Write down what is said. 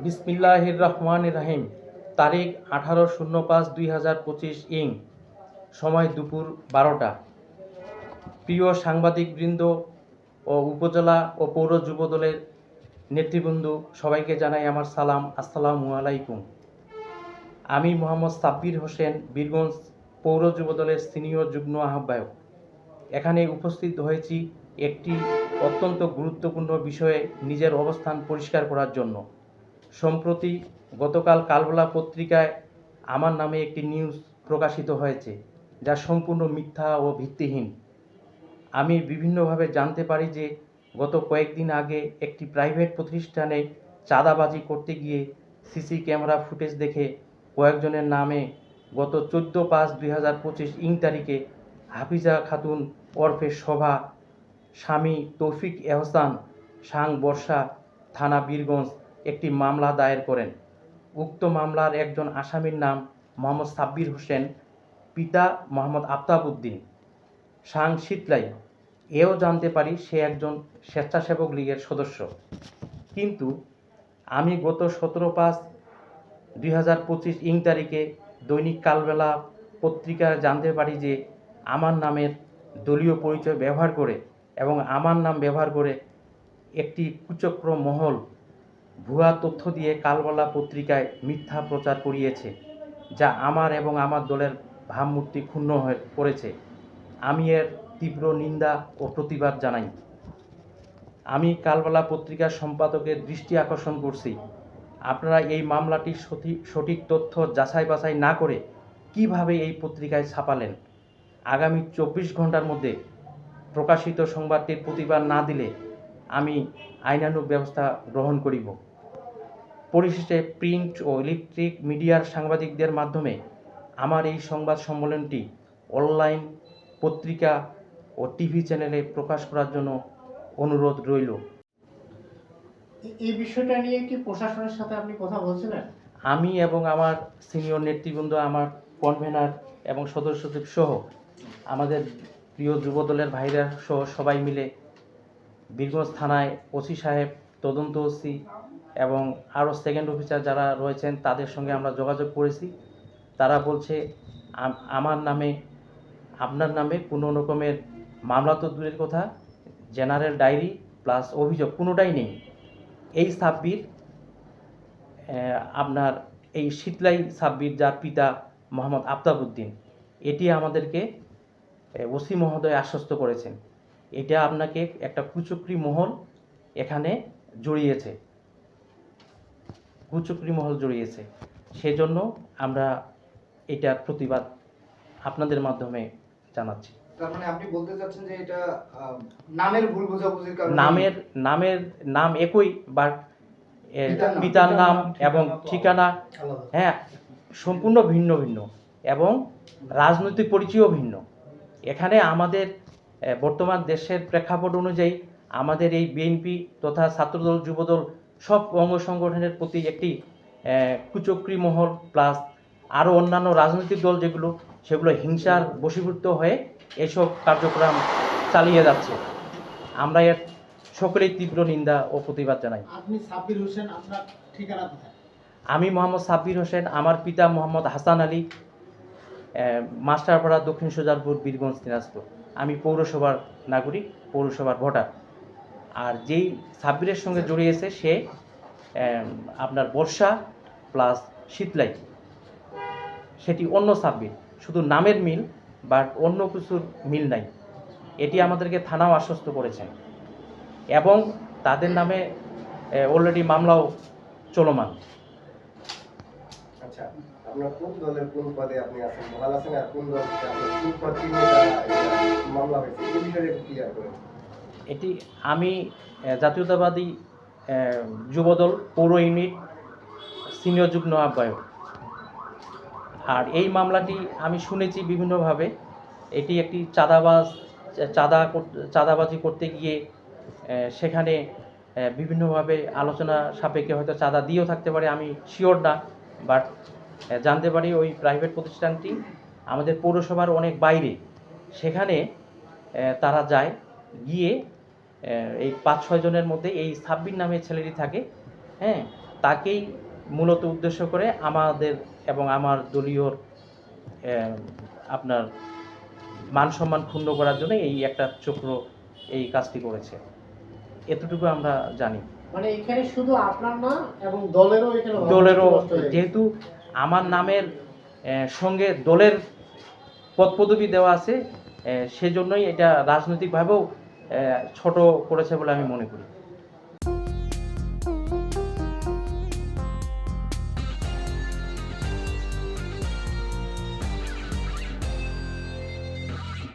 বিসমিল্লাহির রহমানির রহিম। তারিখ 18/05/2025 ইং। সময় দুপুর 12টা। প্রিয় সাংবাদিকবৃন্দ ও উপজেলা ও পৌর যুবদলের নেতৃবৃন্দ সবাইকে জানাই আমার সালাম, আসসালামু আলাইকুম। আমি মোহাম্মদ সাব্বির হোসেন, বীরগঞ্জ পৌর যুবদলের সিনিয়র যুগ্ম আহ্বায়ক। এখানে উপস্থিত হয়েছি একটি অত্যন্ত গুরুত্বপূর্ণ বিষয়ে নিজের অবস্থান পরিষ্কার করার জন্য। সম্প্রতি গতকাল কালবেলা পত্রিকায় আমার নামে একটি নিউজ প্রকাশিত হয়েছে, যা সম্পূর্ণ মিথ্যা ও ভিত্তিহীন। আমি বিভিন্নভাবে জানতে পারি যে গত কয়েকদিন আগে একটি প্রাইভেট প্রতিষ্ঠানে চাঁদাবাজি করতে গিয়ে সিসি ক্যামেরা ফুটেজ দেখে কয়েকজনের নামে গত 14/5/2025 ইং তারিখে হাফিজা খাতুন ওরফে শোভা, স্বামী তৌফিক এহসান, সাং বর্ষা, থানা বীরগঞ্জ একটি মামলা দায়ের করেন। উক্ত মামলার একজন আসামির নাম মোহাম্মদ সাব্বির হোসেন, পিতা মোহাম্মদ আফতাব উদ্দিন, সাং শীতলাই। এও জানতে পারি সে একজন স্বেচ্ছাসেবক লীগের সদস্য। কিন্তু আমি গত 17/5/2025 ইং তারিখে দৈনিক কালবেলা পত্রিকায় জানতে পারি যে আমার নামের দলীয় পরিচয় ব্যবহার করে এবং আমার নাম ব্যবহার করে একটি কুচক্র মহল ভুয়া তথ্য দিয়ে কালবেলা পত্রিকায় মিথ্যা প্রচার করিয়েছে, যা আমার এবং আমার দলের ভাবমূর্তি ক্ষুণ্ণ হয়ে পড়েছে। আমি এর তীব্র নিন্দা ও প্রতিবাদ জানাই। আমি কালবেলা পত্রিকার সম্পাদকের দৃষ্টি আকর্ষণ করছি, আপনারা এই মামলাটির সঠিক তথ্য যাচাই বাছাই না করে কিভাবে এই পত্রিকায় ছাপালেন। আগামী 24 ঘন্টার মধ্যে প্রকাশিত সংবাদটির প্রতিবাদ না দিলে আমি আইনানুগ ব্যবস্থা গ্রহণ করিব। পরিশেষে প্রিন্ট ও ইলেকট্রিক মিডিয়ার সাংবাদিকদের মাধ্যমে আমার এই সংবাদ সম্মেলনটি অনলাইন পত্রিকা ও টিভি চ্যানেলে প্রকাশ করার জন্য অনুরোধ রইল। এই বিষয়টা নিয়ে কি প্রশাসনের সাথে আপনি কথা বলছিলেন? আমি এবং আমার সিনিয়র নেতৃবৃন্দ, আমার কনভেনার এবং সদস্য সচিব সহ আমাদের প্রিয় যুবদলের ভাইরা সহ সবাই মিলে বীরগঞ্জ থানায় ওসি সাহেব, তদন্ত ওসি এবং আরও সেকেন্ড অফিসার যারা রয়েছেন তাদের সঙ্গে আমরা যোগাযোগ করেছি। তারা বলছে আমার নামে, আপনার নামে কোনো রকমের মামলা তো দূরের কথা, জেনারেল ডায়েরি প্লাস অভিযোগ কোনোটাই নেই। এই সাব্বির, আপনার এই শীতলাই সাব্বির, যার পিতা মোহাম্মদ আফতাব উদ্দিন, এটি আমাদেরকে ওসি মহোদয় আশ্বস্ত করেছেন। এটা আপনাকে একটা কুচক্রী মহল এখানে জড়িয়েছে, সেজন্য আমরা এটার প্রতিবাদ আপনাদের মাধ্যমে জানাচ্ছি। তার মানে আপনি বলতে চাচ্ছেন যে এটা নামের ভুল বোঝাবুঝির কারণে নাম একই, বাট পিতার নাম এবং ঠিকানা সম্পূর্ণ ভিন্ন ভিন্ন এবং রাজনৈতিক পরিচয়ও ভিন্ন। এখানে আমাদের বর্তমান দেশের প্রেক্ষাপট অনুযায়ী আমাদের এই বিএনপি তথা ছাত্রদল, যুবদল সব অঙ্গ সংগঠনের প্রতি একটি কুচক্রী মহল প্লাস আরও অন্যান্য রাজনৈতিক দল সেগুলো হিংসার বশীভূত হয়ে এসব কার্যক্রম চালিয়ে যাচ্ছে। আমরা এর সকলেই তীব্র নিন্দা ও প্রতিবাদ জানাই। আপনি সাব্বির হোসেন, আপনার ঠিকানা কোথায়? আমি মোহাম্মদ সাব্বির হোসেন, আমার পিতা মোহাম্মদ হাসান আলী, মাস্টারপাড়া, দক্ষিণ সুজারপুর, বীরগঞ্জ, দিনাজপুর। আমি পৌরসভার নাগরিক, পৌরসভার ভোটার। আর যেই সাব্বিরের সঙ্গে জড়িয়েছে সে আপনার বর্ষা প্লাস শীতলাই, সেটি অন্য সাব্বির, শুধু নামের মিল, বাট অন্য কিছুর মিল নাই। এটি আমাদেরকে থানাও আশ্বস্ত করেছেন এবং তাদের নামে অলরেডি মামলাও চলমান। আচ্ছা, আপনার কোন দলের কোন পদে আপনি আছেন, বহাল আছেন, আর কোন দল থেকে আপনার কোন পদ নিয়ে মামলা হয়েছে এই বিষয়ে একটু ক্লিয়ার করেন। এটি আমি জাতীয়তাবাদী যুবদল পৌর ইউনিট সিনিয়র যুগ্ম আহ্বায়ক। আর এই মামলাটি আমি শুনেছি বিভিন্নভাবে, এটি একটি চাঁদাবাজি করতে গিয়ে সেখানে বিভিন্নভাবে আলোচনা সাপেক্ষে হয়তো চাঁদা দিয়েও থাকতে পারে, আমি শিওর না। বাট জানতে পারি ওই প্রাইভেট প্রতিষ্ঠানটি আমাদের পৌরসভার অনেক বাইরে, সেখানে তারা যায়, গিয়ে এই 5-6 জনের মধ্যে এই সাব্বির নামে ছেলেটি থাকে, তাকেই মূলত উদ্দেশ্য করে আমাদের এবং আমার দলীয় আপনার মান সম্মান ক্ষুণ্ণ করার জন্য এই একটা চক্র এই কাজটি করেছে, এতটুকু আমরা জানি। মানে এখানে শুধু আপনার না এবং দলেরও এখানে দলেরও নষ্ট হয়ে গেছে। যেহেতু আমার নামের সঙ্গে দলের পদপদবি দেওয়া আছে, সেজন্যই এটা রাজনৈতিকভাবেও ছোট করেছে বলে আমি মনে করি।